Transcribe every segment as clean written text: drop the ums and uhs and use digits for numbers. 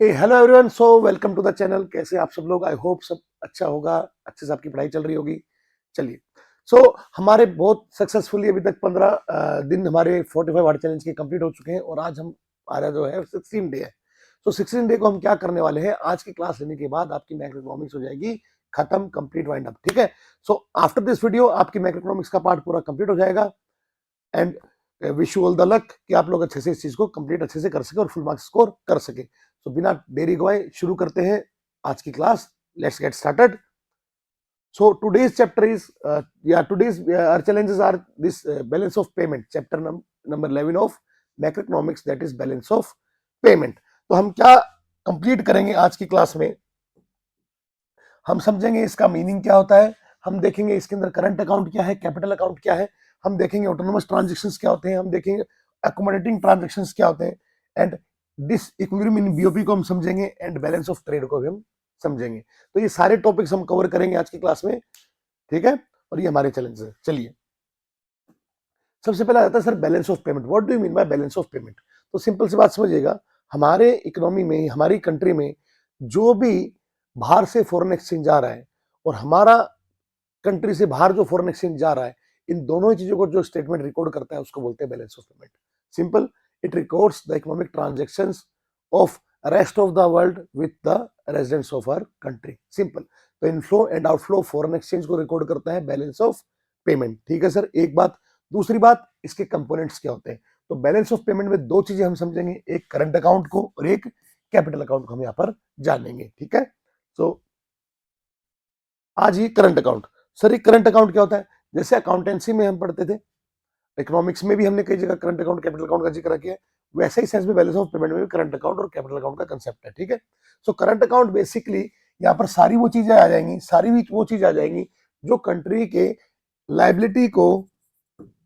Hello everyone, so welcome to the channel. कैसे आप सब लोग? आई होप सब अच्छा होगा, अच्छे से आपकी पढ़ाई चल रही होगी। चलिए, हमारे बहुत सक्सेसफुली अभी तक 15 दिन हमारे 45 हार्ड चैलेंज के कंप्लीट हो चुके हैं और आज हमारा जो है 16 डे है। 16 डे को हम क्या करने वाले हैं, आज की क्लास लेने के बाद आपकी मैक्रो इकोनॉमिक्स हो जाएगी खत्म, कंप्लीट, वाइंड अप। ठीक है, सो आफ्टर दिस वीडियो आपकी मैक्रो इकोनॉमिक्स का पार्ट पूरा कंप्लीट हो जाएगा and wish you all the luck कि आप लोग अच्छे से इस चीज को कंप्लीट अच्छे से कर सके और फुल मार्क्स स्कोर कर सके। तो बिना देरी गवाए शुरू करते हैं आज की class. Let's get started. So today's chapter is today's our challenges are this balance of payment, chapter number 11 of macroeconomics, that is balance of payment। तो हम क्या कंप्लीट करेंगे आज की क्लास में? हम समझेंगे इसका मीनिंग क्या होता है, हम देखेंगे इसके अंदर करंट अकाउंट क्या है, कैपिटल अकाउंट क्या है, हम देखेंगे ऑटोनोमस ट्रांजेक्शंस क्या होते हैं, हम देखेंगे अकोमोडेटिंग ट्रांजेक्शंस क्या होते हैं and disequilibrium in BOP को हम समझेंगे एंड बैलेंस ऑफ ट्रेड को भी हम समझेंगे। तो ये सारे टॉपिक्स हम कवर करेंगे आज की क्लास में, ठीक है। और ये हमारे चैलेंज है। चलिए, सबसे पहले आता है sir balance of payment. What do you mean by balance of payment? तो सिंपल सी बात समझिएगा, हमारे इकोनॉमी में, हमारी कंट्री में जो भी बाहर से फॉरेन एक्सचेंज आ रहा है और हमारा कंट्री से बाहर जो फॉरेन एक्सचेंज जा रहा है, इन दोनों ही चीजों को जो स्टेटमेंट रिकॉर्ड करता है उसको बोलते हैं balance of payment. Simple, it records the economic transactions of rest of the world with the residents of our country. Simple, तो inflow and outflow foreign exchange को रिकॉर्ड करता है बैलेंस ऑफ पेमेंट। ठीक है सर, एक बात। दूसरी बात, इसके कंपोनेंट्स क्या होते हैं? तो बैलेंस ऑफ पेमेंट में दो चीजें हम समझेंगे, एक करंट अकाउंट को और एक कैपिटल अकाउंट को हम यहाँ पर जानेंगे। ठीक है, तो आज ये करंट अकाउंट। सर ये करंट अकाउंट क्या होता है? जैसे अकाउंटेंसी में हम पढ़ते थे, इकोनॉमिक्स में भी हमने कई जगह करंट अकाउंट, कैपिटल अकाउंट का जिक्र किया है, वैसे ही सेंस में बैलेंस ऑफ पेमेंट में भी करंट अकाउंट और कैपिटल अकाउंट का कंसेप्ट है। ठीक है, सो करंट अकाउंट बेसिकली यहाँ पर सारी वो चीजें आ जाएंगी, सारी भी वो चीज आ जाएंगी जो कंट्री के लाइबिलिटी को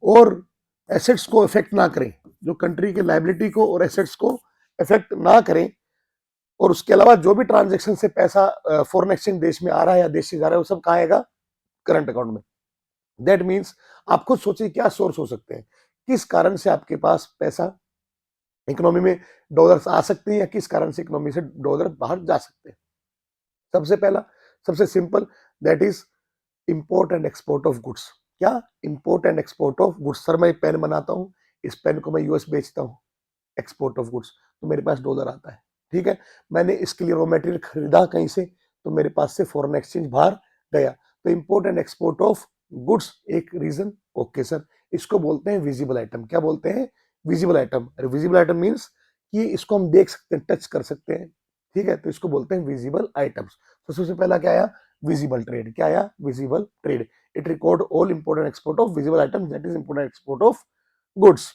और एसेट्स को इफेक्ट ना करें, जो कंट्री के लाइबिलिटी को और एसेट्स को इफेक्ट ना करें। और उसके अलावा जो भी ट्रांजेक्शन से पैसा फॉरेन एक्सचेंज देश में आ रहा है या देश से जा रहा है, वो सब कहाँ आएगा? करंट अकाउंट में। दैट मीन्स आप खुद सोचिए क्या सोर्स हो सकते हैं, किस कारण से आपके पास पैसा इकोनॉमी में डॉलर्स आ सकते हैं या किस कारण से इकोनॉमी से डॉलर बाहर जा सकते हैं। सबसे पहला, सबसे simple, that is import and export of goods. क्या? Import and export of goods. Sir मैं पेन बनाता हूं, इस पेन को मैं यूएस बेचता हूं, एक्सपोर्ट ऑफ गुड्स, तो मेरे पास डॉलर आता है। ठीक है, मैंने इसके लिए रॉ मटेरियल खरीदा कहीं से, तो मेरे पास से फॉरेन एक्सचेंज बाहर गया। तो import and export of goods एक रीजन। ओके सर, इसको बोलते हैं विजिबल आइटम। क्या बोलते हैं? Visible item. Visible item means कि इसको हम देख सकते हैं, टच कर सकते हैं। ठीक है, तो इसको बोलते हैं विजिबल आइटम्स। तो सबसे पहला क्या आया? Visible trade. क्या आया? Visible trade. It record all import and export of visible items, that is import and export of goods.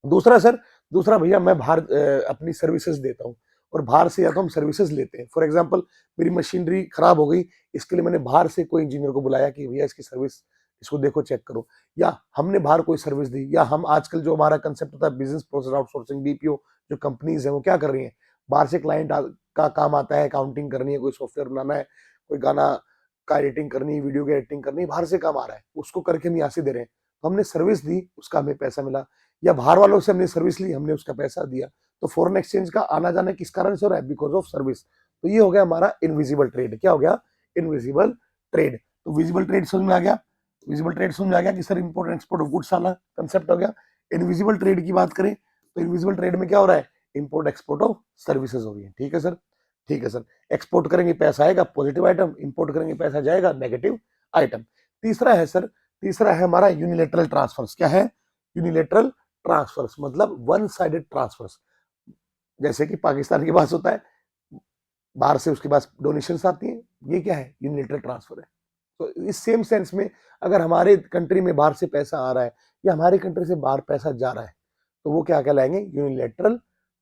दूसरा सर, दूसरा भैया मैं बाहर अपनी सर्विसेज देता हूँ और बाहर से या तो हम सर्विसेज लेते हैं। फॉर एग्जांपल, मेरी मशीनरी खराब हो गई, इसके लिए मैंने बाहर से कोई इंजीनियर को बुलाया कि भैया इसकी सर्विस, इसको देखो, चेक करो, या हमने बाहर कोई सर्विस दी, या हम आजकल जो हमारा कंसेप्ट होता है बिजनेस प्रोसेस आउटसोर्सिंग, बीपीओ, जो कंपनीज है वो क्या कर रही है, बाहर से क्लाइंट का काम आता है, अकाउंटिंग करनी है, कोई सॉफ्टवेयर बनाना है, कोई गाना का एडिटिंग करनी है, वीडियो की एडिटिंग करनी है, बाहर से काम आ रहा है, उसको करके हम यहाँ से दे रहे हैं। तो हमने सर्विस दी, उसका हमें पैसा मिला, या बाहर वालों से हमने सर्विस ली, हमने उसका पैसा दिया। तो फॉरेन एक्सचेंज का आना जाना किस कारण से हो रहा है? Because of service. तो ये हो गया हमारा इनविजिबल ट्रेड। क्या हो गया? Invisible trade. तो विजिबल ट्रेड समझ में आ गया, विजिबल ट्रेड समझ में आ गया कि sir import and export of goods आना कंसेप्ट हो गया। इनविजिबल ट्रेड की बात करें तो इनविजिबल ट्रेड में क्या हो रहा है? इंपोर्ट एक्सपोर्ट ऑफ सर्विसेज हो रही है। ठीक है सर, ठीक है सर। एक्सपोर्ट करेंगे पैसा आएगा, पॉजिटिव आइटम, इंपोर्ट करेंगे पैसा जाएगा, नेगेटिव आइटम। तीसरा है सर, तीसरा है हमारा यूनिलेटरल ट्रांसफर्स। क्या है? यूनिलेटरल ट्रांसफर्स मतलब वन साइडेड ट्रांसफर्स। जैसे कि पाकिस्तान के पास होता है, बाहर से उसके पास डोनेशन आती है, ये क्या है? यूनिलेटरल ट्रांसफर है। तो इस सेम सेंस में अगर हमारे कंट्री में बाहर से पैसा आ रहा है या हमारी कंट्री से बाहर पैसा जा रहा है, तो वो क्या कहलाएंगे? Unilateral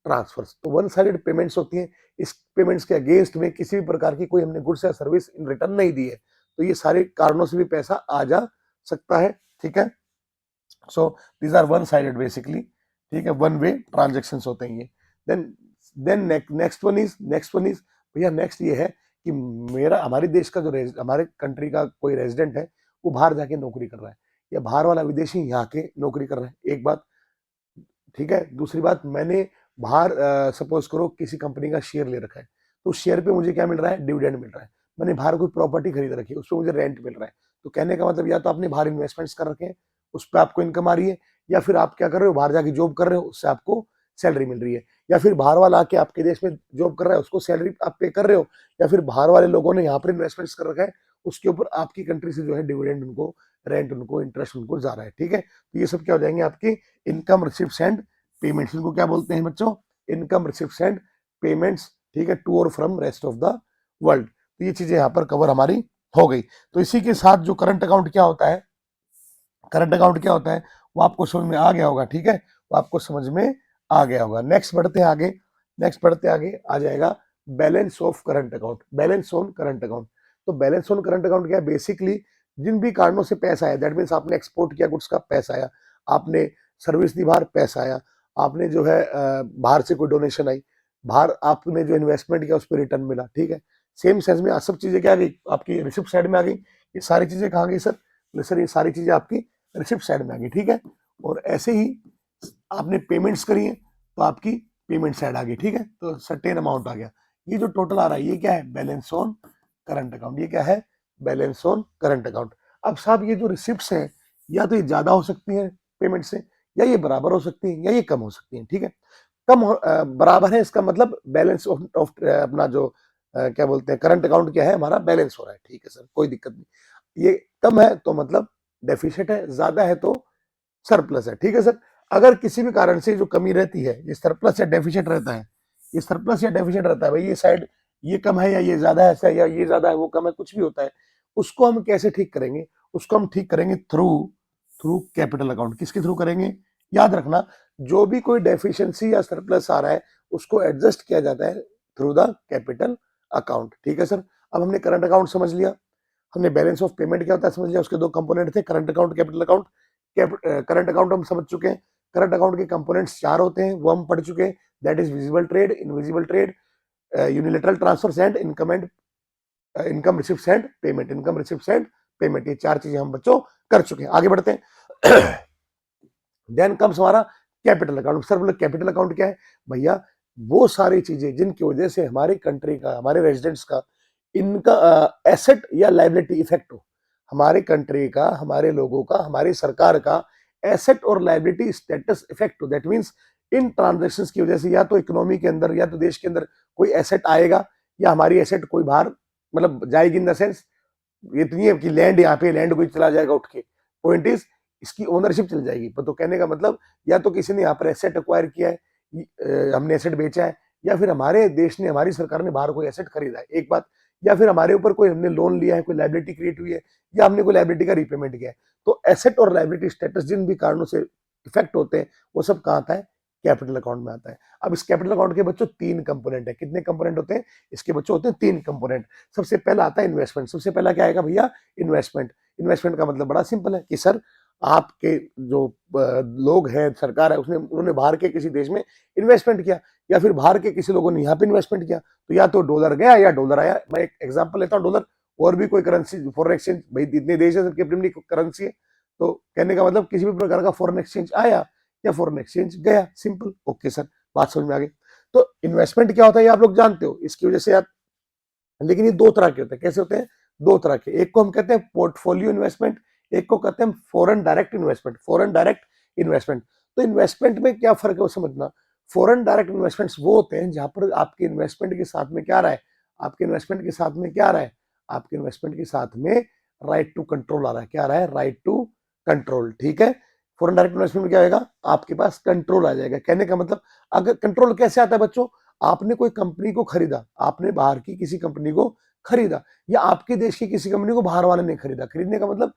transfers. तो वन साइडेड पेमेंट्स होती हैं। इस पेमेंट्स के अगेंस्ट में किसी भी प्रकार की कोई हमने गुड्स या सर्विस इन रिटर्न नहीं दी है, तो ये सारे कारणों से भी पैसा आ जा सकता है। ठीक है, so these are one sided basically. ठीक है, वन वे ट्रांजेक्शन्स होते हैं ये। Then then next one is भैया, नेक्स्ट ये है कि मेरा, हमारे देश का जो हमारे कंट्री का कोई रेजिडेंट है, वो बाहर जाके नौकरी कर रहा है, या बाहर वाला विदेशी यहाँ के नौकरी कर रहा है। एक बात, ठीक है। दूसरी बात, मैंने बाहर सपोज करो किसी कंपनी का शेयर ले रखा है, तो शेयर पे मुझे क्या मिल रहा है, डिविडेंड मिल रहा है। मैंने बाहर कोई प्रॉपर्टी खरीद रखी है, उस पर मुझे रेंट मिल रहा है। तो कहने का मतलब या तो आपने बाहर इन्वेस्टमेंट्स कर रखे हैं, उस पर आपको इनकम आ रही है, या फिर आप क्या कर रहे हो, बाहर जाके जॉब कर रहे हो, उससे आपको सैलरी मिल रही है, या फिर बाहर वाला आके आपके देश में जॉब कर रहा है, उसको सैलरी आप पे कर रहे हो, या फिर बाहर वाले लोगों ने यहाँ पर इन्वेस्टमेंट्स कर रखा है, उसके ऊपर आपकी कंट्री से जो है डिविडेंड उनको, रेंट उनको, इंटरेस्ट उनको जा रहा है। ठीक है, तो ये सब क्या हो जाएंगे आपकी इनकम रिसिप्ट्स एंड पेमेंट्स। इनको क्या बोलते हैं बच्चों, इनकम रिसिप्ट्स एंड पेमेंट्स। ठीक है, टू और from rest of the world. तो ये चीजें यहाँ पर कवर हमारी हो गई। तो इसी के साथ जो करंट अकाउंट क्या होता है, करंट अकाउंट क्या होता है वो आपको समझ में आ गया होगा। ठीक है, वो आपको समझ में आ गया होगा। नेक्स्ट बढ़ते हैं आगे, नेक्स्ट बढ़ते आगे आ जाएगा balance of current account, balance on current account. तो बैलेंस ऑन करंट अकाउंट क्या है, बेसिकली जिन भी कारणों से पैसा आया, दैट मीन्स आपने एक्सपोर्ट किया गुड्स का पैसा आया, आपने सर्विस दी बाहर पैसा आया, आपने जो है बाहर से कोई डोनेशन आई, बाहर आपने जो इन्वेस्टमेंट किया उस पर रिटर्न मिला। ठीक है, सेम सेंस में सब चीजें क्या आ गई आपकी रिसिप्ट साइड में आ गई। ये सारी चीजें कहाँ गई सर, सर ये सारी चीजें आपकी रिसिप्ट साइड में आ गई। ठीक है, और ऐसे ही आपने पेमेंट्स करी है तो आपकी पेमेंट साइड आ गई। ठीक है, तो सर्टेन अमाउंट आ गया। ये जो टोटल आ रहा है ये क्या है, बैलेंस ऑन करंट अकाउंट। ये क्या है, बैलेंस ऑन करंट अकाउंट। अब साहब ये जो रिसिप्ट्स हैं, या तो ये ज्यादा हो सकती हैं पेमेंट से, या ये बराबर हो सकती हैं, या ये कम हो सकती हैं। ठीक है, बराबर है इसका मतलब बैलेंस ऑफ अपना जो क्या बोलते हैं करंट अकाउंट क्या है हमारा, बैलेंस हो रहा है। ठीक है सर, कोई दिक्कत नहीं। ये कम है तो मतलब डेफिशिट है, ज्यादा है तो सरप्लस है। ठीक है सर, अगर किसी भी कारण से जो कमी रहती है, ये सरप्लस या डेफिशिट रहता है, ये सरप्लस या डेफिशिट रहता है भाई, ये साइड ये कम है या ये ज्यादा है, ऐसा या ये ज्यादा है वो कम है, कुछ भी होता है, उसको हम कैसे ठीक करेंगे, उसको हम ठीक करेंगे थ्रू थ्रू कैपिटल अकाउंट। किसके थ्रू करेंगे, याद रखना, जो भी कोई डेफिशिएंसी या सरप्लस आ रहा है उसको एडजस्ट किया जाता है थ्रू द कैपिटल अकाउंट। ठीक है सर, अब हमने करंट अकाउंट समझ लिया, हमने बैलेंस ऑफ पेमेंट क्या होता है समझ लिया, उसके दो कंपोनेंट थे, current account, capital account. Current account हम समझ चुके हैं, करंट अकाउंट के कंपोनेंट्स चार होते हैं, वो हम पढ़ चुके हैं, that is visible trade, invisible trade, unilateral transfers and income receipts and payment, income receipts and payment. ये चार चीजें हम बच्चों कर चुके हैं। आगे बढ़ते हैं। देन कम्स हमारा कैपिटल अकाउंट। सर बोले कैपिटल अकाउंट क्या है, भैया वो सारी चीजें जिनकी वजह से हमारी कंट्री का, हमारे रेजिडेंट्स का इनका एसेट या लाइबिलिटी इफेक्ट हो, हमारे कंट्री का, हमारे लोगों का, हमारी सरकार का एसेट और लाइबिलिटी स्टेटस इफेक्ट हो। दैट मीन्स इन ट्रांजेक्शंस की वजह से या तो इकोनॉमी के अंदर या तो देश के अंदर कोई एसेट आएगा, या हमारी एसेट कोई बाहर मतलब जाएगी, इन द सेंस इतनी है कि लैंड यहाँ पे, लैंड कोई चला जाएगा उठ के, पॉइंट इज इसकी ओनरशिप चल जाएगी। तो कहने का मतलब या तो किसी ने यहाँ पर एसेट एक्वायर किया है, हमने एसेट बेचा है, या फिर हमारे देश ने, हमारी सरकार ने बाहर कोई एसेट खरीदा है, एक बात, या फिर हमारे ऊपर कोई हमने लोन लिया है, कोई लाइबिलिटी क्रिएट हुई है, या हमने कोई लाइबिलिटी का रीपेमेंट किया है। तो एसेट और लाइबिलिटी स्टेटस जिन भी कारणों से इफेक्ट होते हैं वो सब कहाँ आता है, कैपिटल अकाउंट में आता है। अब इस कैपिटल अकाउंट के बच्चों तीन कंपोनेंट है। कितने कंपोनेंट होते हैं इसके बच्चों, होते हैं तीन कंपोनेंट। सबसे पहला आता है इन्वेस्टमेंट। सबसे पहला क्या आएगा भैया, इन्वेस्टमेंट। इन्वेस्टमेंट का मतलब बड़ा सिंपल है कि सर आपके जो लोग हैं, सरकार है, उसने उन्होंने बाहर के किसी देश में इन्वेस्टमेंट किया, या फिर बाहर के किसी लोगों ने यहाँ पे इन्वेस्टमेंट किया, तो या तो डॉलर गया या डॉलर आया। मैं एक एग्जांपल लेता हूँ, डॉलर और भी कोई करेंसी, फॉरेन एक्सचेंज, भाई इतने देश है सबकी अपनी अपनी करेंसी है, तो कहने का मतलब किसी भी प्रकार का फॉरेन एक्सचेंज आया या फॉरेन एक्सचेंज गया, सिंपल। ओके सर, बात समझ में आ गई। तो इन्वेस्टमेंट क्या होता है ये आप लोग जानते हो, इसकी वजह से आप, लेकिन ये दो तरह के होते हैं। कैसे होते हैं, दो तरह के। एक को हम कहते हैं पोर्टफोलियो इन्वेस्टमेंट, एक को कहते हैं foreign direct investment, foreign direct investment. तो इन्वेस्टमेंट में क्या फर्क है वो समझना। फॉरेन डायरेक्ट इन्वेस्टमेंट्स वो होते हैं जहां पर आपके इन्वेस्टमेंट के साथ में क्या रहा है, आपके इन्वेस्टमेंट के साथ में क्या रहा है, आपके इन्वेस्टमेंट के साथ में राइट टू कंट्रोल आ रहा है। क्या आ रहा है, राइट टू कंट्रोल। ठीक है, फॉरेन डायरेक्ट इन्वेस्टमेंट में क्या होगा, आपके पास कंट्रोल आ जाएगा। कहने का मतलब, अगर कंट्रोल कैसे आता है बच्चों, आपने कोई कंपनी को खरीदा, आपने बाहर की किसी कंपनी को खरीदा, या आपके देश की किसी कंपनी को बाहर वाले ने खरीदा। खरीदने का मतलब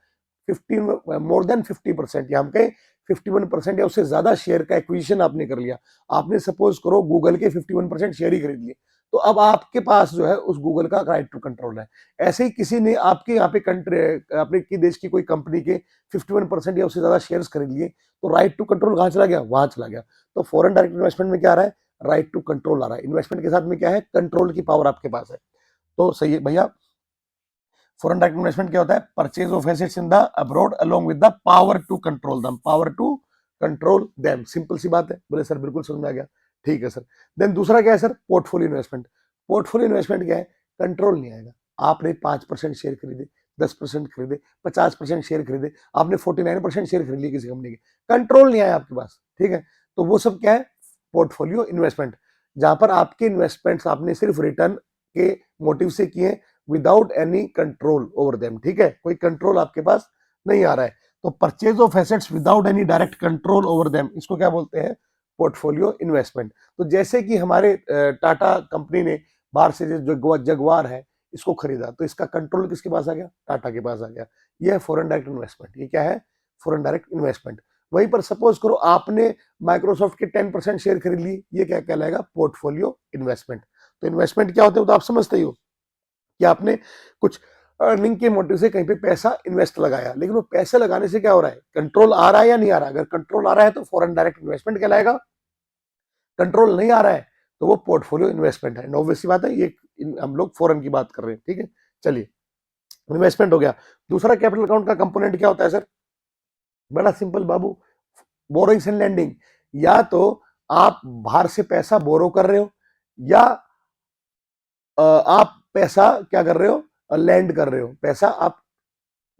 15 मोर देन 50%, या हम कहें 51% या उससे ज्यादा शेयर का एक्विजिशन आपने कर लिया। आपने सपोज करो गूगल के 51% शेयर ही खरीद लिए, तो अब आपके पास जो है उस गूगल का राइट टू कंट्रोल है। ऐसे ही किसी ने आपके यहाँ पे कंट्री, अपने की देश की कोई कंपनी के 51% या उससे ज्यादा शेयर्स खरीद लिए, तो राइट टू कंट्रोल कहाँ चला गया, वहां चला गया। तो फॉरेन डायरेक्ट इन्वेस्टमेंट में क्या आ रहा है, राइट टू कंट्रोल आ रहा है। इन्वेस्टमेंट के साथ में क्या है, कंट्रोल की पावर आपके पास है। तो सही है भैया। फॉरेन डायरेक्ट इन्वेस्टमेंट क्या होता है, purchase of assets in the abroad along with the power to control them, power to control them. Simple सी बात है। बोले सर बिल्कुल समझ में आ गया। ठीक है सर। देन दूसरा क्या है sir, portfolio investment. Portfolio investment क्या है, कंट्रोल नहीं आएगा। आपने 5% शेयर खरीदे, 10% खरीदे, 50% शेयर खरीदे, आपने 49% शेयर खरीद लिए किसी कंपनी के, कंट्रोल नहीं आया आपके पास, ठीक है। तो वो सब क्या है, पोर्टफोलियो इन्वेस्टमेंट, जहां पर आपके इन्वेस्टमेंट्स आपने सिर्फ रिटर्न के मोटिव से किए, without any control over them, ठीक है, कोई कंट्रोल आपके पास नहीं आ रहा है। तो purchase of assets without any direct control over them, इसको क्या बोलते हैं, पोर्टफोलियो इन्वेस्टमेंट। तो जैसे कि हमारे टाटा कंपनी ने बाहर से जो जगवार है इसको खरीदा, तो इसका कंट्रोल किसके पास आ गया, टाटा के पास आ गया। यह है फॉरेन डायरेक्ट इन्वेस्टमेंट। ये क्या है, फॉरेन डायरेक्ट इन्वेस्टमेंट। वहीं पर सपोज करो आपने माइक्रोसॉफ्ट के 10% शेयर खरीद लिए, ये क्या कहलाएगा, पोर्टफोलियो इन्वेस्टमेंट। तो इन्वेस्टमेंट क्या होते हैं तो आप समझते ही हो कि आपने कुछ अर्निंग के मोटिव से कहीं पे पैसा इन्वेस्ट लगाया, लेकिन वो पैसे लगाने से क्या हो रहा है, कंट्रोल आ रहा है या नहीं आ रहा है। अगर कंट्रोल आ रहा है तो फॉरेन डायरेक्ट इन्वेस्टमेंट कहलाएगा, कंट्रोल नहीं आ रहा है तो वो पोर्टफोलियो इन्वेस्टमेंट है। ऑब्वियस सी बात है, ये हम लोग फॉरेन की बात कर रहे हैं, ठीक है। चलिए, इन्वेस्टमेंट हो गया। दूसरा कैपिटल अकाउंट का कंपोनेंट क्या होता है सर, बड़ा सिंपल बाबू, बोरोइंग्स एंड लैंडिंग। या तो आप बाहर से पैसा बोरो कर रहे हो, या आप पैसा क्या कर रहे हो, लैंड कर रहे हो, पैसा आप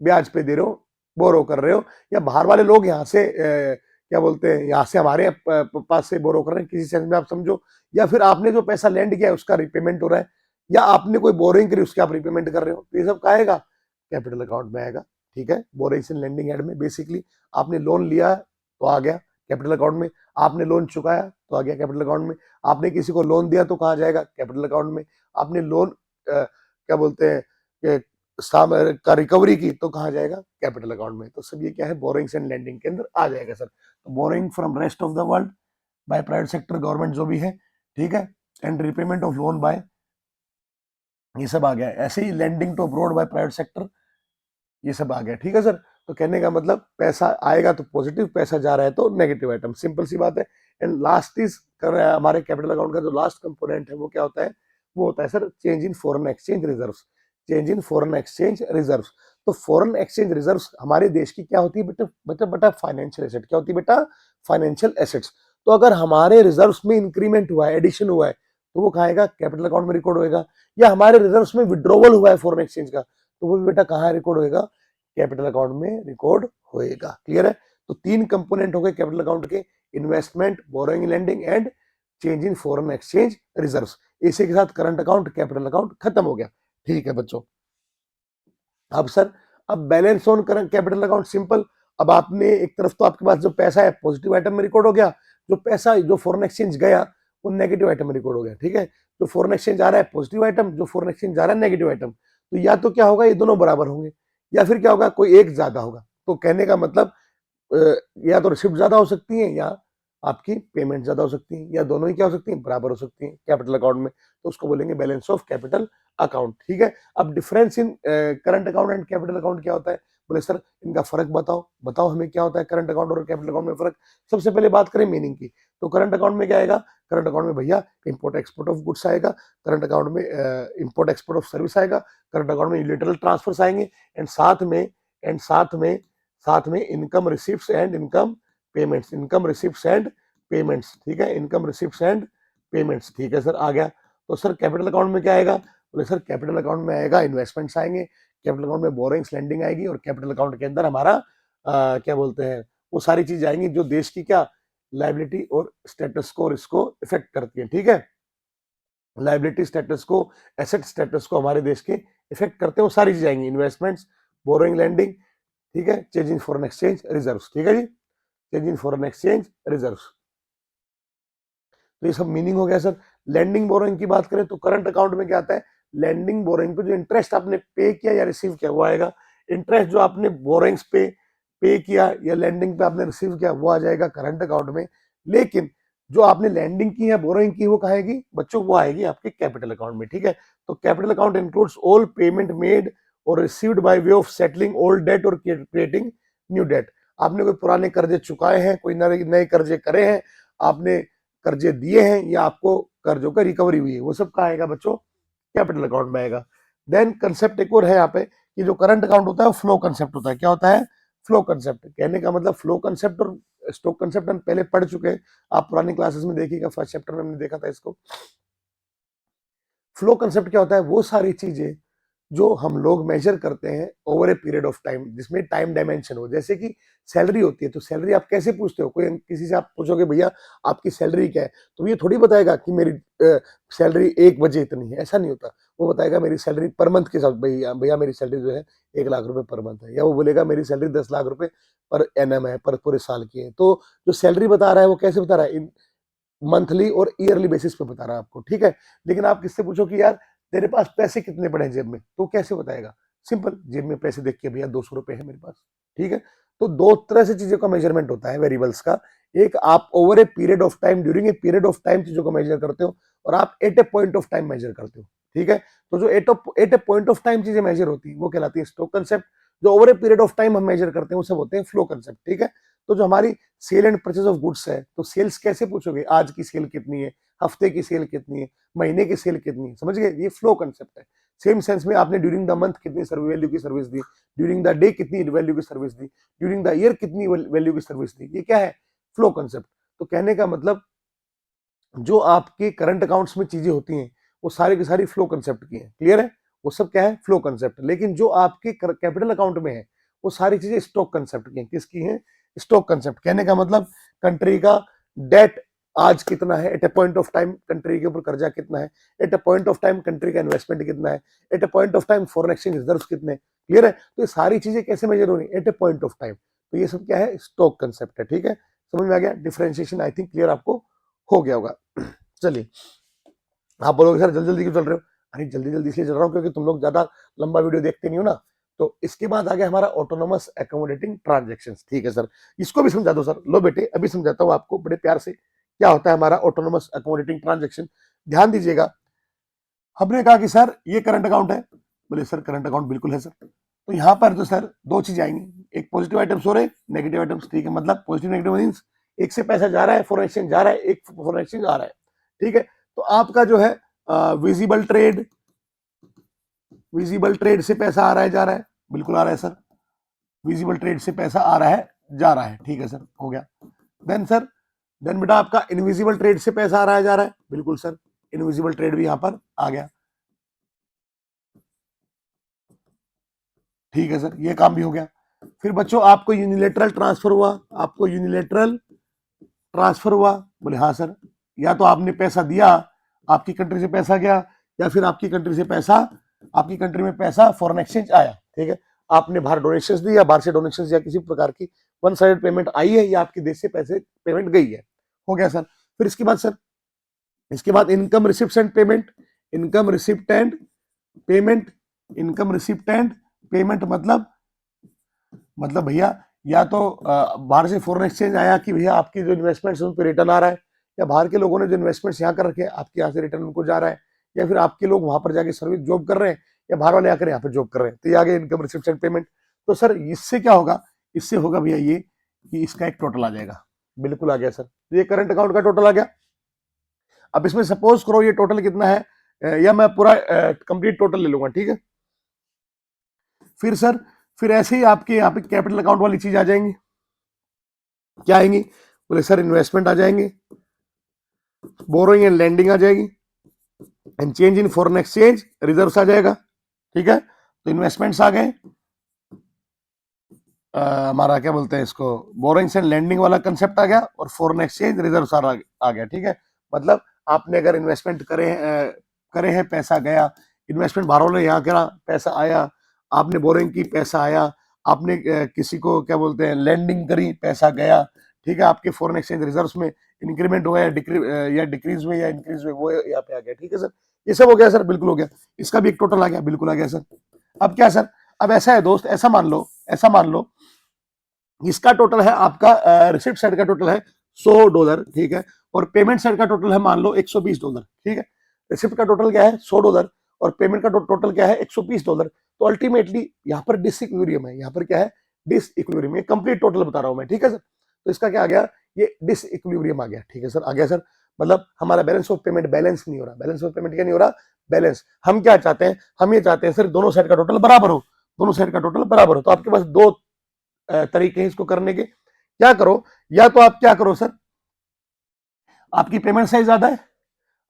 ब्याज पे दे रहे हो, बोरो कर रहे हो, या बाहर वाले लोग यहाँ से क्या बोलते हैं, यहाँ से हमारे पास से बोरो कर रहे हैं, किसी सेंस में आप समझो। या फिर आपने जो पैसा लैंड किया है उसका रिपेमेंट हो रहा है, या आपने कोई बोरिंग करी उसके आप रिपेमेंट कर रहे हो, तो ये सब कहाँ आएगा, कैपिटल अकाउंट में आएगा, ठीक है। बोरिंग्स एंड लैंडिंग हेड में बेसिकली आपने लोन लिया तो आ गया कैपिटल अकाउंट में, आपने लोन चुकाया तो आ गया कैपिटल अकाउंट में, आपने किसी को लोन दिया तो कहाँ जाएगा, कैपिटल अकाउंट में, आपने लोन क्या बोलते हैं का रिकवरी की तो कहाँ जाएगा, कैपिटल अकाउंट में। तो सब ये क्या है, बोरिंग्स एंड लैंडिंग के अंदर आ जाएगा सर। तो borrowing from rest of the world by private sector, government जो भी है, ठीक है, and repayment of loan by, ये सब आ गया। ऐसे ही lending to abroad by private sector, ये सब आ गया, ठीक है सर। तो कहने का मतलब पैसा आएगा तो पॉजिटिव, पैसा जा रहा है तो नेगेटिव आइटम, सिंपल सी बात है। एंड लास्ट इज कर रहा है हमारे कैपिटल अकाउंट का जो लास्ट कंपोनेंट है वो क्या होता है, वो होता है sir change in foreign exchange reserves. Change in foreign exchange reserves. तो फॉरेन एक्सचेंज रिजर्व्स हमारे देश की क्या होती है बेटा, बेटा बेटा फाइनेंशियल एसेट। क्या होती है बेटा, फाइनेंशियल एसेट्स। तो अगर हमारे रिजर्व्स में इंक्रीमेंट हुआ है, एडिशन हुआ है, तो वो कहाँ आएगा, कैपिटल अकाउंट में रिकॉर्ड होएगा। या हमारे रिजर्व्स में विड्रॉवल हुआ है फॉरेन एक्सचेंज का, तो वो भी बेटा कहाँ रिकॉर्ड होएगा, कैपिटल अकाउंट में रिकॉर्ड होएगा। क्लियर है। तो तीन कंपोनेंट हो गए कैपिटल अकाउंट के, investment, borrowing lending and change in foreign exchange reserves. इसी के साथ करंट अकाउंट, कैपिटल अकाउंट खत्म हो गया, ठीक है बच्चों। अब सर, अब balance on current capital account simple. अब आपने एक तरफ तो आपके पास जो पैसा है पॉजिटिव आइटम में रिकॉर्ड हो गया, जो पैसा जो फॉरेन एक्सचेंज गया वो नेगेटिव आइटम में रिकॉर्ड हो गया, ठीक है। जो फॉरेन एक्सचेंज आ रहा है पॉजिटिव आइटम, जो फॉरेन एक्सचेंज जा रहा है नेगेटिव आइटम। तो या तो क्या होगा, ये दोनों बराबर होंगे, या फिर क्या होगा, कोई एक ज्यादा होगा। तो कहने का मतलब या तो रिसिप्ट ज्यादा हो सकती है, या आपकी पेमेंट ज्यादा हो सकती है, या दोनों ही क्या हो सकती है, बराबर हो सकती है कैपिटल अकाउंट में। तो उसको बोलेंगे बैलेंस ऑफ कैपिटल अकाउंट, ठीक है। अब difference in current account and capital account क्या होता है, बोले सर इनका फर्क बताओ, बताओ हमें क्या होता है करंट अकाउंट और कैपिटल अकाउंट में फर्क। सबसे पहले बात करें मीनिंग की, तो करंट अकाउंट में क्या आएगा, करंट अकाउंट में भैया इंपोर्ट एक्सपोर्ट ऑफ गुड्स आएगा, करंट अकाउंट में इंपोर्ट एक्सपोर्ट ऑफ सर्विस आएगा, करंट अकाउंट में यूनिलैटरल ट्रांसफर्स आएंगे, एंड साथ में income receipts and income payments, income receipts and payments, ठीक है, इनकम रिसिप्ट्स एंड पेमेंट्स, ठीक है सर, आ गया। तो सर कैपिटल अकाउंट में क्या आएगा, बोले सर कैपिटल अकाउंट में आएगा इन्वेस्टमेंट्स आएंगे, कैपिटल अकाउंट में बोरिंग्स लैंडिंग आएगी, और कैपिटल अकाउंट के अंदर हमारा क्या बोलते हैं, वो सारी चीज आएंगी जो देश की क्या लाइबिलिटी और स्टेटस को और इसको इफेक्ट करती है, ठीक है। लाइबिलिटी स्टेटस को, एसेट स्टेटस को हमारे देश के इफेक्ट करते हैं, वो सारी चीज आएंगी, इन्वेस्टमेंट्स, बोरोइंग लैंडिंग, ठीक है, change in foreign exchange reserves, ठीक है जी, change in foreign exchange reserves. तो ये सब मीनिंग हो गया सर। लैंडिंग बोरोइंग की बात करें तो करंट अकाउंट में क्या आता है, लैंडिंग बोरोइंग पे जो इंटरेस्ट आपने पे किया या रिसीव किया वो आएगा। इंटरेस्ट जो आपने बोरोइंग्स पे किया या लैंडिंग पे आपने रिसीव किया वो आ जाएगा करंट अकाउंट में। लेकिन जो आपने लैंडिंग की है, बोरोइंग की, वो कहाँ आएगी बच्चों, वो आएगी आपके कैपिटल अकाउंट में, ठीक है। तो capital account includes all payment made और received by way of settling old debt और क्रिएटिंग न्यू डेट। आपने कोई पुराने कर्जे चुकाए हैं, कोई नए कर्जे करे हैं, आपने कर्जे दिए हैं, या आपको कर्जों का रिकवरी हुई है, वो सब कहाँ आएगा बच्चों, कैपिटल अकाउंट में आएगा। देन कंसेप्ट एक और है यहाँ पे कि जो करंट अकाउंट होता है वो फ्लो कंसेप्ट होता है। क्या होता है, फ्लो कंसेप्ट। कहने का मतलब फ्लो कंसेप्ट और स्टॉक कंसेप्ट हम पहले पढ़ चुके हैं, आप पुरानी क्लासेस में देखिएगा, फर्स्ट चैप्टर में हमने देखा था इसको। फ्लो कंसेप्ट क्या होता है, वो सारी चीजें जो हम लोग मेजर करते हैं over a period of time, जिसमें टाइम डायमेंशन हो। जैसे कि सैलरी होती है, तो सैलरी आप कैसे पूछते हो, कोई किसी से आप पूछोगे भैया आपकी सैलरी क्या है, तो ये थोड़ी बताएगा कि मेरी सैलरी 1 बजे इतनी है, ऐसा नहीं होता। वो बताएगा मेरी सैलरी पर मंथ के साथ, भैया भैया मेरी सैलरी जो है 1 लाख रुपए पर मंथ है, या वो बोलेगा मेरी सैलरी 10 लाख रुपए पर एनएम है, पर पूरे साल की है। तो जो सैलरी बता रहा है वो कैसे बता रहा है, मंथली और ईयरली बेसिस पे बता रहा है आपको, ठीक है। लेकिन आप किससे पूछो कि यार तेरे पास पैसे कितने पड़े हैं जेब में, तो कैसे बताएगा, सिंपल, जेब में पैसे देख के भैया 200 रुपए है मेरे पास, ठीक है। तो दो तरह से चीजों का मेजरमेंट होता है वेरिएबल्स का। एक आप over a period of time, during a period of time चीजों को मेजर करते हो, और आप at a point of time measure करते हो, ठीक है। तो जो at a point of time चीजें मेजर होती है वो कहलाती है स्टॉक कंसेप्ट। जो over a period of time हम मेजर करते हैं वो सब होते हैं फ्लो कंसेप्ट, ठीक है। तो जो हमारी sale and purchase of goods है, तो सेल्स कैसे पूछोगे, आज की सेल कितनी है, हफ्ते की सेल कितनी है, महीने की सेल कितनी है, समझ गए, ये फ्लो कंसेप्ट है। सेम सेंस में आपने ड्यूरिंग द मंथ कितनी वैल्यू की service the, during the day कितनी वैल्यू की service the, during the year कितनी वैल्यू की सर्विस दी, ये क्या है, फ्लो कंसेप्ट। तो कहने का मतलब जो आपके करंट अकाउंट्स में चीजें होती हैं वो सारी की सारी फ्लो कंसेप्ट की है, क्लियर है, वो सब क्या है, फ्लो कंसेप्ट। लेकिन जो आपके कैपिटल अकाउंट में है वो सारी चीजें स्टॉक कंसेप्ट की हैं, किसकी हैं, स्टॉक कंसेप्ट। कहने का मतलब कंट्री का डेट आज कितना है, at a point of time country के ऊपर कर्जा कितना है, at a point of time country का इन्वेस्टमेंट कितना है, at a point of time foreign exchange reserves कितने, क्लियर है। तो ये सारी चीजें कैसे मेजर हो रही है, at a point of time. तो ये सब क्या है, स्टॉक कंसेप्ट है, ठीक है। समझ में आ गया, डिफरेंशिएशन आई थिंक क्लियर आपको हो गया होगा। चलिए, आप बोलोगे सर जल्दी जल्दी क्यों चल रहे हो, अरे जल्दी जल्दी इसलिए चल रहा हूँ क्योंकि तुम लोग ज्यादा लंबा वीडियो देखते नहीं हो ना। तो इसके बाद आ गया हमारा ऑटोनोमस अकोमोडेटिंग ट्रांजैक्शंस, ठीक है सर, इसको भी समझा दो सर। लो बेटे अभी समझाता हूँ आपको बड़े प्यार से, क्या होता है हमारा ऑटोनोमस अकोमोडेटिंग ट्रांजैक्शन। ध्यान दीजिएगा, हमने कहा कि सर ये करंट अकाउंट है, बोले सर करंट अकाउंट बिल्कुल है सर। तो यहाँ पर तो सर दो चीज आएंगी, एक पॉजिटिव आइटम्स हो रहे, नेगेटिव आइटम्स, ठीक है। मतलब पॉजिटिव नेगेटिव मीन्स एक से पैसा जा रहा है, फॉरेन एक्सचेंज जा रहा है, एक फॉरेन एक्सचेंज आ रहा है, ठीक है। तो आपका जो है विजिबल ट्रेड से पैसा आ रहा है जा रहा है, बिल्कुल आ रहा है सर, विजिबल ट्रेड से पैसा आ रहा है जा रहा है, ठीक है सर, हो गया। देन सर, देन बेटा आपका इनविजिबल ट्रेड से पैसा आ रहा है जा रहा है, बिल्कुल सर, इनविजिबल ट्रेड भी यहां पर आ गया, ठीक है सर, ये काम भी हो गया। फिर बच्चों आपको यूनिलेटरल ट्रांसफर हुआ, आपको यूनिलेटरल ट्रांसफर हुआ, बोले हाँ सर, या तो आपने पैसा दिया, आपकी कंट्री से पैसा गया, या फिर आपकी कंट्री से पैसा, आपकी कंट्री में पैसा फॉरेन एक्सचेंज आया, ठीक है। आपने बाहर डोनेशंस दी या बाहर से डोनेशंस या किसी प्रकार की वन साइड पेमेंट आई है या आपके देश से पैसे पेमेंट गई है, हो गया सर। फिर इसके बाद सर, इसके बाद income receipt and payment, income receipt and payment, income receipt and payment मतलब भैया या तो बाहर से फॉरेन एक्सचेंज आया कि भैया आपकी जो इन्वेस्टमेंट है उन पर रिटर्न आ रहा है, या बाहर के लोगों ने जो इन्वेस्टमेंट्स यहाँ कर रखे हैं आपके यहाँ से रिटर्न उनको जा रहा है, या फिर आपके लोग वहां पर जाके सर्विस जॉब कर रहे हैं, या बाहर वाले आकर यहाँ पर जॉब कर रहे हैं, तो ये आ गया इनकम रिसिप्ट एंड पेमेंट। तो सर इससे क्या होगा, इससे होगा भैया ये कि इसका एक टोटल आ जाएगा, बिल्कुल आ गया सर, तो ये करंट अकाउंट का टोटल आ गया। अब इसमें सपोज करो ये टोटल कितना है, या मैं पूरा कंप्लीट टोटल ले लूंगा, ठीक है। फिर सर, फिर ऐसे ही आपके यहाँ पे कैपिटल अकाउंट वाली चीज आ जाएंगी, क्या आएंगी, बोले सर इन्वेस्टमेंट आ जाएंगे, बोरोइंग एंड लैंडिंग आ जाएगी, and change in foreign exchange reserves आ जाएगा, ठीक है। तो इन्वेस्टमेंट्स आ गए, हमारा क्या बोलते हैं इसको, बोरोइंग्स एंड लैंडिंग वाला कंसेप्ट आ गया, और फॉरेन एक्सचेंज रिजर्व्स आ गया, ठीक है। मतलब आपने अगर इन्वेस्टमेंट करे हैं, पैसा गया, इन्वेस्टमेंट बाहरों ने यहाँ करा, पैसा आया, आपने बोरिंग की, पैसा आया, आपने किसी को क्या बोलते हैं लैंडिंग करी, पैसा गया, ठीक है। आपके फॉरेन एक्सचेंज रिजर्व्स में इंक्रीमेंट हुआ या डिक्रीज हुए या इंक्रीज हुए, वो यहाँ पे आ गया, ठीक है सर। ये सब हो गया सर, बिल्कुल हो गया। इसका भी एक टोटल आ गया, बिल्कुल आ गया सर। अब क्या सर, अब ऐसा है दोस्त, ऐसा मान लो इसका टोटल है आपका, रिसिप्ट साइड का टोटल है $100, ठीक है, और पेमेंट साइड का टोटल है मान लो $120, ठीक है। रिसिप्ट का टोटल क्या है $100 और पेमेंट का टोटल क्या है $120। तो अल्टीमेटली यहाँ पर डिसइक्विलिब्रियम है, यहाँ पर क्या है, डिसइक्विलिब्रियम, ये कंप्लीट टोटल बता रहा हूं मैं, ठीक है सर। तो इसका क्या आ गया, ये डिसइक्विलिब्रियम आ गया, ठीक है सर, आ गया सर। मतलब हमारा बैलेंस ऑफ पेमेंट बैलेंस नहीं हो रहा, बैलेंस ऑफ पेमेंट क्या नहीं हो रहा, बैलेंस। हम क्या चाहते हैं, हम ये चाहते हैं सर दोनों साइड का टोटल बराबर हो, दोनों साइड का टोटल बराबर हो। तो आपके पास दो तरीके हैं इसको करने के, क्या करो, या तो आप क्या करो सर, आपकी पेमेंट साइज ज्यादा है,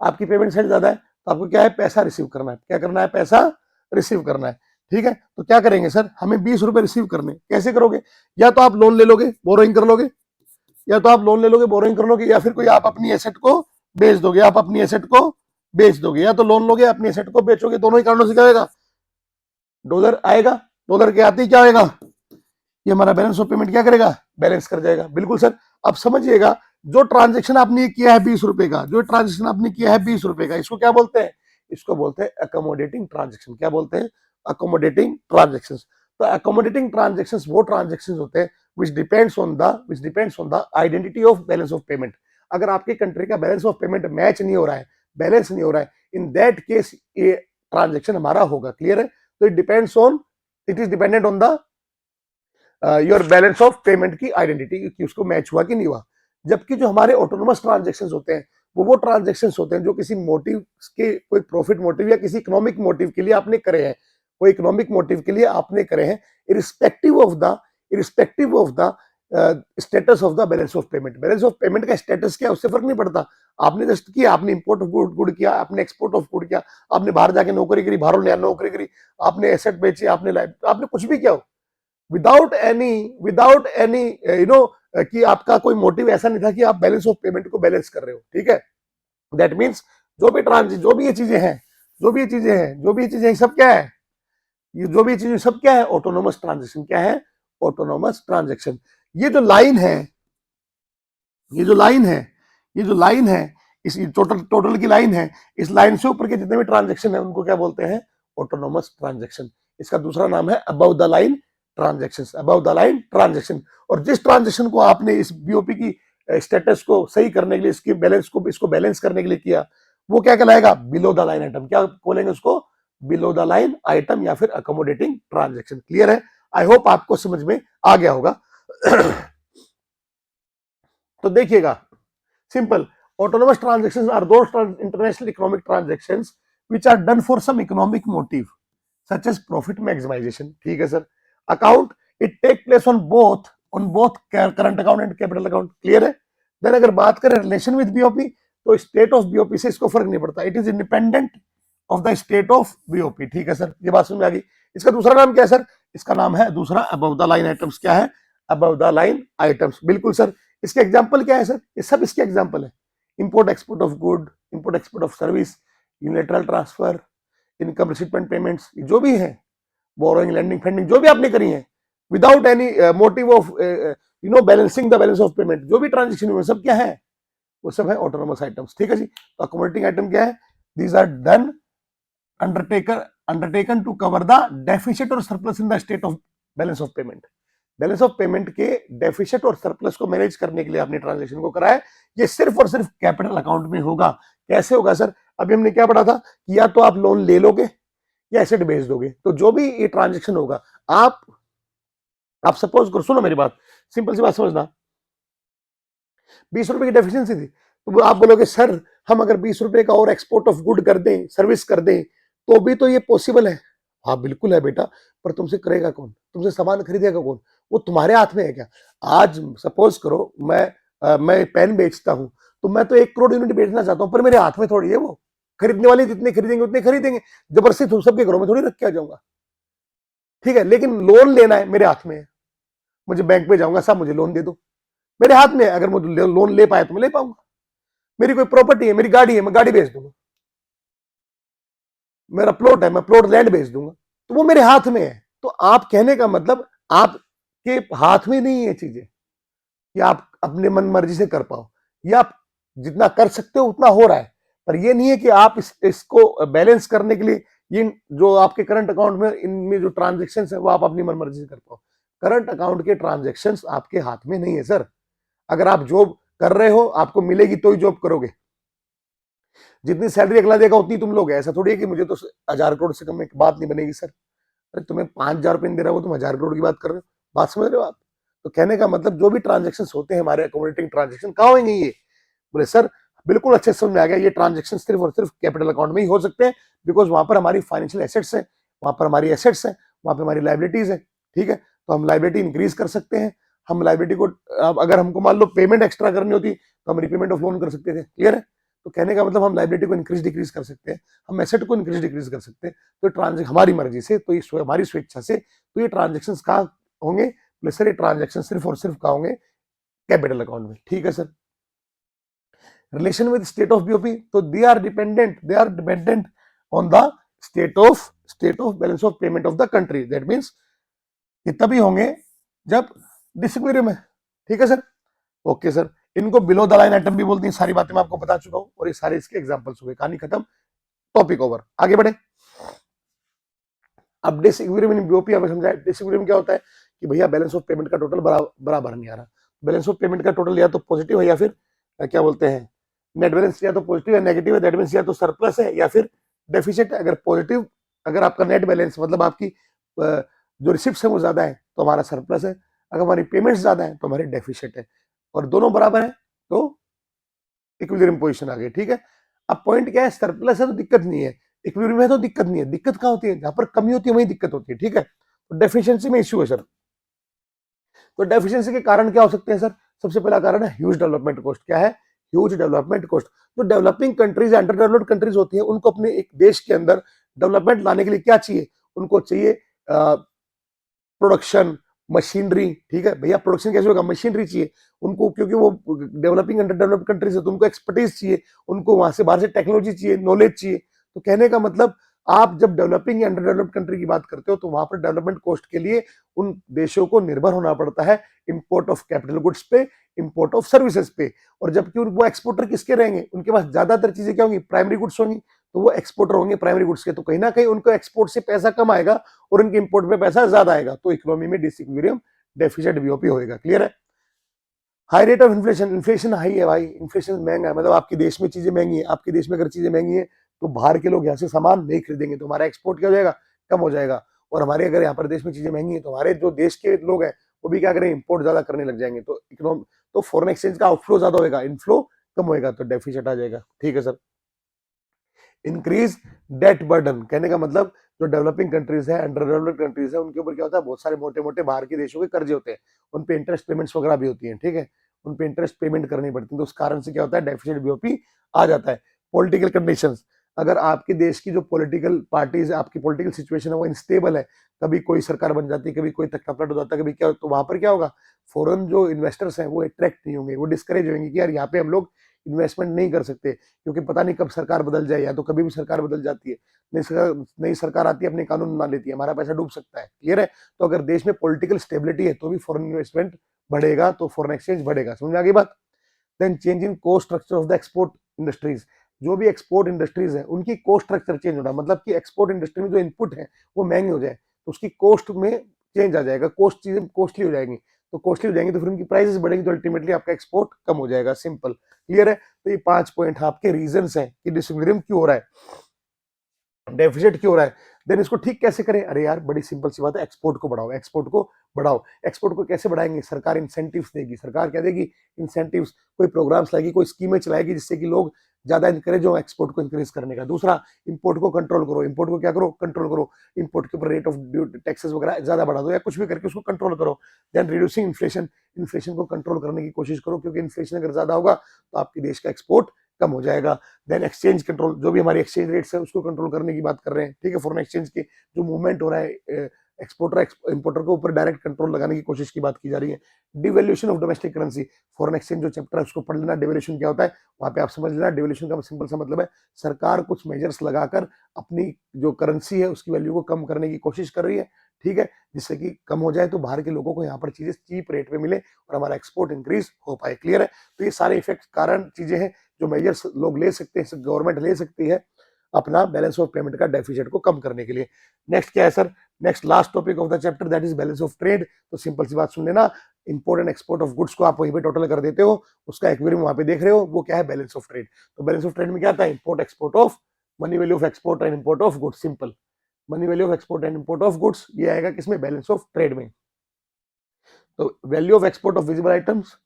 आपकी पेमेंट साइज ज्यादा है, तो आपको क्या है, पैसा रिसीव करना है। क्या करना है, पैसा रिसीव करना है। ठीक है, तो क्या करेंगे सर, हमें 20 रुपए रिसीव करने, कैसे करोगे, या तो आप लोन ले लोगे, बोरोइंग कर लोगे, या तो आप लोन ले लोगे, बोरोइंग कर लोगे, या फिर कोई आप अपनी एसेट को बेच दोगे, आप अपनी एसेट को बेच दोगे, या तो लोन लोगे, अपनी एसेट को बेचोगे, दोनों ही कारणों से क्या होगा, डॉलर आएगा। डॉलर के आते ही क्या होगा, ये हमारा बैलेंस ऑफ पेमेंट क्या करेगा, बैलेंस कर जाएगा। बिल्कुल सर। अब समझिएगा, जो ट्रांजेक्शन आपने किया है 20 रुपए का, जो ट्रांजेक्शन आपने किया है 20 रुपए का, इसको क्या बोलते हैं, इसको बोलते हैं अकोमोडेटिंग ट्रांजेक्शन। क्या बोलते हैं, अकोमोडेटिंग ट्रांजेक्शन। तो अकोमोडेटिंग ट्रांजेक्शन वो ट्रांजेक्शन होते हैं which depends on the identity of balance of payment। अगर आपकी कंट्री का बैलेंस ऑफ पेमेंट मैच नहीं हो रहा है, बैलेंस नहीं हो रहा है, इन दैट केस ये ट्रांजेक्शन हमारा होगा। क्लियर है। तो it is dependent on the your balance of payment की आइडेंटिटी, कि उसको मैच हुआ कि नहीं हुआ। जबकि जो हमारे ऑटोनोमस ट्रांजेक्शन होते हैं, वो ट्रांजेक्शन होते हैं जो किसी मोटिव के, कोई प्रॉफिट मोटिव या किसी इकोनॉमिक मोटिव के लिए आपने करे हैं, कोई इकोनॉमिक मोटिव के लिए आपने करे हैं, irrespective of the status of the balance of payment. Balance of payment का स्टेटस क्या है उससे फर्क नहीं पड़ता। आपने जस्ट किया, आपने इंपोर्ट ऑफ गुड किया, आपने एक्सपोर्ट ऑफ गुड किया, आपने बाहर जाके नौकरी करी, बाहर नौकरी करी, आपने एसेट बेची, आपने कुछ भी किया हो, विदाउट एनी कि आपका कोई मोटिव ऐसा नहीं था कि आप बैलेंस ऑफ पेमेंट को बैलेंस कर रहे हो। ठीक है, दैट मीन्स जो भी ये चीजें हैं, सब क्या है, ये जो भी चीजें सब क्या है, ऑटोनोमस ट्रांजेक्शन। क्या है, ऑटोनोमस ट्रांजेक्शन। ये जो लाइन है, इस टोटल की लाइन है, इस लाइन से ऊपर के जितने भी ट्रांजेक्शन है उनको क्या बोलते हैं, ऑटोनोमस ट्रांजेक्शन। इसका दूसरा नाम है अबव द लाइन ट्रांजेक्शन। और जिस ट्रांजेक्शन को आपने इस बीओपी की स्टेटस को सही करने के लिए, इसको बैलेंस करने के लिए किया, वो क्या कहलाएगा, बिलो द लाइन आइटम। क्या बोलेंगे उसको, बिलो द लाइन आइटम, या फिर अकोमोडेटिंग ट्रांजेक्शन। क्लियर है। आई होप आपको समझ में आ गया होगा। तो देखिएगा, simple, autonomous transactions are those international economic transactions which are done for some economic motive such as profit maximization। ठीक है sir. account, it take place on both current account and capital account। Clear है। Then अगर बात करें relation with BOP, तो state of BOP से इसको फर्क नहीं पड़ता, it is independent of the state of BOP. ठीक है सर, ये बात समझ में आ गई। इसका दूसरा नाम क्या है सर, इसका नाम है दूसरा अबव द लाइन आइटम्स। क्या है, अबव द लाइन आइटम्स। बिल्कुल सर। इसके एग्जाम्पल क्या है सर, ये सब इसके एग्जाम्पल है। Import export of good, import export of service, unilateral transfer, income receipt and payments, जो भी है, बोरोइंग, लैंडिंग, फंडिंग, जो भी आपने करी है, without any motive of balancing the balance of payment, जो भी ट्रांजेक्शन हुए, सब क्या है, वो सब है ऑटोनोमस आइटम्स। ठीक है जी। तो अकोमोडेटिंग आइटम क्या है, these are done undertaken to cover the deficit और surplus in the state of balance of payment. Balance of payment के डेफिसिट और सरप्लस को मैनेज करने के लिए आपने ट्रांजेक्शन को करा है। ये सिर्फ और सिर्फ कैपिटल अकाउंट में होगा। कैसे होगा सर, अभी हमने क्या पढ़ा था, या तो आप लोन ले लोगे या एसेट बेच दोगे। तो जो भी ये ट्रांजेक्शन होगा, आप सपोज करो, सुनो मेरी बात, सिंपल सी बात समझना, 20 रुपए की डेफिशिएंसी थी, तो आप बोलोगे सर हम अगर 20 रुपए का और एक्सपोर्ट ऑफ गुड कर दें, सर्विस कर दें, तो भी तो ये पॉसिबल है। हाँ बिल्कुल है बेटा, पर तुमसे करेगा कौन, तुमसे सामान खरीदेगा कौन, वो तुम्हारे हाथ में है क्या। आज सपोज करो मैं पेन बेचता हूं, तो मैं तो 1 करोड़ यूनिट बेचना चाहता हूं, पर मेरे हाथ में थोड़ी है वो, खरीदने वाले जितने खरीदेंगे उतने खरीदेंगे, जबरदस्ती सबके घरों में थोड़ी रख के आ जाऊंगा। ठीक है, लेकिन लोन लेना है मेरे हाथ में है, मुझे बैंक पे जाऊंगा, साहब मुझे लोन दे दो, मेरे हाथ में है, अगर मुझे लोन ले पाए तो मैं ले पाऊंगा। मेरी कोई प्रॉपर्टी है, मेरी गाड़ी है, मैं गाड़ी बेच दूंगा, मेरा प्लॉट है, मैं प्लॉट लैंड बेच दूंगा, तो वो मेरे हाथ में है। तो आप कहने का मतलब आपके हाथ में नहीं है चीजें कि आप अपने मन मर्जी से कर पाओ, या आप जितना कर सकते हो उतना हो रहा है, पर ये नहीं है कि आप इसको बैलेंस करने के लिए ये जो आपके करंट अकाउंट में इनमें जो ट्रांजेक्शन है वो आप अपनी मन मर्जी से कर पाओ। करंट अकाउंट के ट्रांजेक्शन आपके हाथ में नहीं है सर। अगर आप जॉब कर रहे हो, आपको मिलेगी तो ही जॉब करोगे, जितनी सैलरी अगला देगा उतनी तुम लोगे। ऐसा थोड़ी है कि मुझे तो 1000 करोड़ से कम में बात नहीं बनेगी सर। अरे तुम्हें 5000 रुपये दे रहा हो, तुम 1000 करोड़ की बात कर रहे हो, बात समझ रहे हो आप। तो कहने का मतलब जो भी ट्रांजेक्शन होते हैं हमारे अकोमोडेटिंग ट्रांजेक्शन, कहाँ होंगे ये, बोले सर बिल्कुल अच्छे समझ में आ गया, ये ट्रांजेक्शन सिर्फ और सिर्फ कैपिटल अकाउंट में ही हो सकते हैं, बिकॉज वहां पर हमारी फाइनेंशियल एसेट्स है, वहां पर हमारी एसेट्स है, वहां पर हमारी लाइबिलिटीज है। ठीक है, तो हम लाइबिलिटी इंक्रीज कर सकते हैं, हम लाइबिलिटी को, अब अगर हमको मान लो पेमेंट एक्स्ट्रा करनी होती तो हम रिपेमेंट ऑफ लोन कर सकते थे, क्लियर है। तो कहने का मतलब हम लाइबिलिटी को इंक्रीज डिक्रीज कर सकते हैं, हम एसेट को इंक्रीज डिक्रीज कर सकते हैं। तो ट्रांजेक्शन हमारी मर्जी से, तो ये हमारी स्वेच्छा से, तो ये ट्रांजेक्शन कहाँ होंगे, प्लस सर ये ट्रांजेक्शन सिर्फ और सिर्फ कहाँ होंगे, कैपिटल अकाउंट में, ठीक है sir. Relation with state of BOP, तो they are dependent on the state of balance of payment of the country. That means ये तभी होंगे जब डिसइक्विलिब्रियम है, ठीक है सर। ओके सर, इनको बिलो द लाइन आइटम भी बोलते हैं। सारी बातें मैं आपको बता चुका हूं और ये सारे इसके एग्जांपल्स हो गए, कहानी खत्म, टॉपिक ओवर, आगे बढ़े। अब डिसइक्विलिब्रियम इन बीओपी हमें समझाया। डिसइक्विलिब्रियम क्या होता है कि भैया बैलेंस ऑफ पेमेंट का टोटल बराबर नहीं आ रहा। बैलेंस ऑफ पेमेंट का टोटल या तो पॉजिटिव है या फिर क्या बोलते हैं, नेट बैलेंस या तो पॉजिटिव या नेगेटिव है। दैट मींस या तो सरप्लस है या फिर डेफिसिट है। अगर पॉजिटिव, अगर आपका नेट बैलेंस मतलब आपकी जो रिसिप्ट है वो ज्यादा है तो हमारा सरप्लस है, अगर हमारी पेमेंट्स ज्यादा है तो हमारी डेफिसिट है, और दोनों बराबर है तो इक्विलिब्रियम पोजीशन आ गई, ठीक है। अब पॉइंट क्या है, सरप्लस है तो दिक्कत नहीं है, इक्विलिब्रियम है तो दिक्कत नहीं है। दिक्कत कहाँ होती है, जहां पर कमी होती है वही दिक्कत होती है, ठीक है। तो डेफिशिएंसी में इश्यू है सर। तो डेफिशिएंसी के कारण क्या हो सकते हैं सर, सबसे पहला कारण है ह्यूज डेवलपमेंट कॉस्ट। क्या है, ह्यूज डेवलपमेंट कॉस्ट। जो developing countries, under developed countries होती है, उनको अपने एक देश के अंदर डेवलपमेंट लाने के लिए क्या चाहिए, उनको चाहिए प्रोडक्शन, मशीनरी, ठीक है भैया। प्रोडक्शन कैसे होगा, मशीनरी चाहिए उनको, क्योंकि वो डेवलपिंग अंडर डेवलप्ड कंट्रीज है तो उनको एक्सपर्टीज चाहिए, उनको वहां से बाहर से टेक्नोलॉजी चाहिए, नॉलेज चाहिए। तो कहने का मतलब, आप जब डेवलपिंग या अंडर डेवलप्ड कंट्री की बात करते हो तो वहां पर डेवलपमेंट कॉस्ट के लिए उन देशों को निर्भर होना पड़ता है इंपोर्ट ऑफ कैपिटल गुड्स पे, इंपोर्ट ऑफ सर्विसेज पे। और जबकि वो एक्सपोर्टर किसके रहेंगे, उनके पास ज्यादातर चीजें क्या होंगी, प्राइमरी गुड्स होंगी, तो वो एक्सपोर्टर होंगे प्राइमरी गुड्स के। तो कहीं ना कहीं उनको एक्सपोर्ट से पैसा कम आएगा और उनके इंपोर्ट में पैसा ज्यादा आएगा, तो इकोनॉमी में डिसइक्विलिब्रियम, डेफिसिट, बीओपी होएगा, क्लियर है। High rate of inflation, inflation high है भाई, इन्फ्लेशन महंगा है, मतलब आपके देश में चीजें महंगी है, आपके देश में अगर चीजें महंगी है तो बाहर के लोग यहाँ से सामान नहीं खरीदेंगे, तो हमारा एक्सपोर्ट क्या हो जाएगा, कम हो जाएगा। और हमारे अगर यहाँ पर देश में चीजें महंगी है तो हमारे जो देश के लोग हैं वो भी क्या करें, इंपोर्ट ज्यादा करने लग जाएंगे, तो इकोनॉमी, तो फॉरेन एक्सचेंज का आउटफ्लो ज्यादा होगा, इनफ्लो कम होगा, तो डेफिसिट आ जाएगा, ठीक है सर। इंक्रीज डेट बर्डन, कहने का मतलब जो डेवलपिंग कंट्रीज है, अंडर डेवलप्ड कंट्रीज है, उनके ऊपर क्या होता है, बहुत सारे मोटे मोटे बाहर के देशों के कर्जे होते हैं, उन पे इंटरेस्ट पेमेंट्स वगैरह भी होती हैं, ठीक है, उन पे इंटरेस्ट पेमेंट करनी पड़ती है, तो उस कारण से क्या होता है, डेफिसिट, बीओपी आ जाता है। पॉलिटिकल कंडीशंस, अगर आपके देश की जो पॉलिटिकल पार्टीज, आपकी पॉलिटिकल सिचुएशन है वो अनस्टेबल है, कभी कोई सरकार बन जाती है, कभी कोई तख्ता पलट हो जाता है, कभी क्या, तो वहां पर क्या होगा, फॉरेन जो इन्वेस्टर्स हैं वो अट्रैक्ट नहीं होंगे, वो डिस्करेज होंगे कि यार यहाँ पे हम लोग इन्वेस्टमेंट नहीं कर सकते, क्योंकि पता नहीं कब सरकार बदल जाए, या तो कभी भी सरकार बदल जाती है, नई सरकार आती है, अपने कानून मान लेती है, हमारा पैसा डूब सकता है, क्लियर है। तो अगर देश में पॉलिटिकल स्टेबिलिटी है तो भी फॉरेन इन्वेस्टमेंट बढ़ेगा, तो फॉरेन एक्सचेंज बढ़ेगा, समझ में आ गई बात। Then change in cost structure of the export industries, जो भी एक्सपोर्ट इंडस्ट्रीज है उनकी कोस्ट स्ट्रक्चर चेंज होना, मतलब कि एक्सपोर्ट इंडस्ट्री में जो इनपुट है वो महंगे हो जाए तो उसकी कोस्ट में चेंज आ जाएगा, कोस्ट चीजें कॉस्टली हो जाएंगी, तो कॉस्टली हो जाएंगी तो फिर उनकी प्राइसेस बढ़ेंगी, तो अल्टीमेटली आपका एक्सपोर्ट कम हो जाएगा, सिंपल, क्लियर है। तो ये 5 पॉइंट आपके रीजन है कि डिसइक्विलिब्रियम क्यों हो रहा है, डेफिसिट क्यों हो रहा है। देन इसको ठीक कैसे करें, अरे यार बड़ी सिंपल सी बात है, एक्सपोर्ट को बढ़ाओ, एक्सपोर्ट को बढ़ाओ। एक्सपोर्ट को कैसे बढ़ाएंगे, सरकार इंसेंटिव्स देगी, सरकार क्या देगी, इंसेंटिव्स, कोई प्रोग्राम्स लाएगी, कोई स्कीमें चलाएगी जिससे कि लोग ज्यादा इंकरेज हो एक्सपोर्ट को इंक्रीज करने का। दूसरा, इंपोर्ट को कंट्रोल करो, इंपोर्ट को क्या करो, कंट्रोल करो, इंपोर्ट के ऊपर रेट ऑफ टैक्सेस वगैरह ज्यादा बढ़ा दो या कुछ भी करके उसको कंट्रोल करो। देन रिड्यूसिंग इन्फ्लेशन, इन्फ्लेशन को कंट्रोल करने की कोशिश करो, क्योंकि इन्फ्लेशन अगर ज्यादा होगा तो आपके देश का एक्सपोर्ट कम हो जाएगा। देन एक्सचेंज कंट्रोल, जो भी हमारी एक्सचेंज रेट्स है उसको कंट्रोल करने की बात कर रहे हैं, ठीक है। फॉरेन एक्सचेंज के जो मूवमेंट हो रहा है, एक्सपोर्टर इंपोर्टर के ऊपर डायरेक्ट कंट्रोल लगाने की कोशिश की बात की जा रही है। Devaluation of domestic currency, foreign exchange जो चैप्टर है उसको पढ़ लेना, डिवैल्यूएशन क्या होता है वहां पे आप समझ लेना। डिवैल्यूएशन का सिंपल सा मतलब है, सरकार कुछ मेजर्स लगाकर अपनी जो करेंसी है उसकी वैल्यू को कम करने की कोशिश कर रही है, ठीक है, जिससे कि कम हो जाए तो बाहर के लोगों को यहाँ पर चीजें चीप रेट पे मिले और हमारा एक्सपोर्ट इंक्रीज हो पाए, क्लियर है। तो ये सारे इफेक्ट कारण चीजें हैं जो मेजर्स लोग ले सकते हैं, गवर्नमेंट ले सकती है अपना बैलेंस ऑफ पेमेंट का डेफिसिट को कम करने के लिए। नेक्स्ट क्या है sir, next last topic of the chapter that is balance of trade. तो सिंपल सी बात सुन लेना, import and export of goods को आप वहीं पे टोटल कर देते हो, उसका इक्विलिब्रियम वहां पे देख रहे हो, वो क्या है, बैलेंस ऑफ ट्रेड। तो बैलेंस ऑफ ट्रेड में क्या आता है, import export of, money value of export and import of goods, simple, money value of export and import of goods, ये आएगा किसमें, बैलेंस ऑफ ट्रेड में। तो value of export of visible items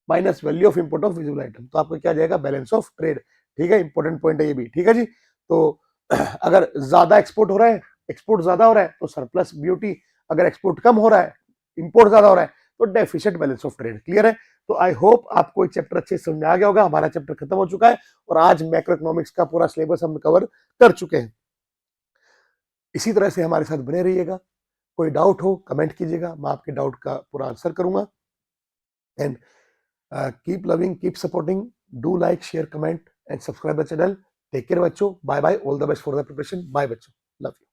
minus value of import of visible item, तो आपको क्या जाएगा, balance of trade, ठीक है, इंपॉर्टेंट पॉइंट है ये भी, ठीक है जी। तो अगर ज्यादा एक्सपोर्ट हो रहा है, एक्सपोर्ट ज्यादा हो रहा है तो सरप्लस ब्यूटी, अगर एक्सपोर्ट कम हो रहा है, इंपोर्ट ज्यादा हो रहा है तो deficient balance of trade. Clear है? तो आई होप आपको ये चैप्टर अच्छे से समझ में आ गया होगा। हमारा चैप्टर खत्म हो चुका है और आज मैक्रो इकोनॉमिक्स का पूरा सिलेबस हम कवर कर चुके हैं। इसी तरह से हमारे साथ बने रहिएगा। कोई डाउट हो कमेंट कीजिएगा, मैं आपके डाउट का पूरा आंसर करूंगा। And keep loving, keep supporting, do like, share, comment and subscribe the channel. Take care बच्चों, bye bye, all the best for the preparation, bye बच्चों, लव यू।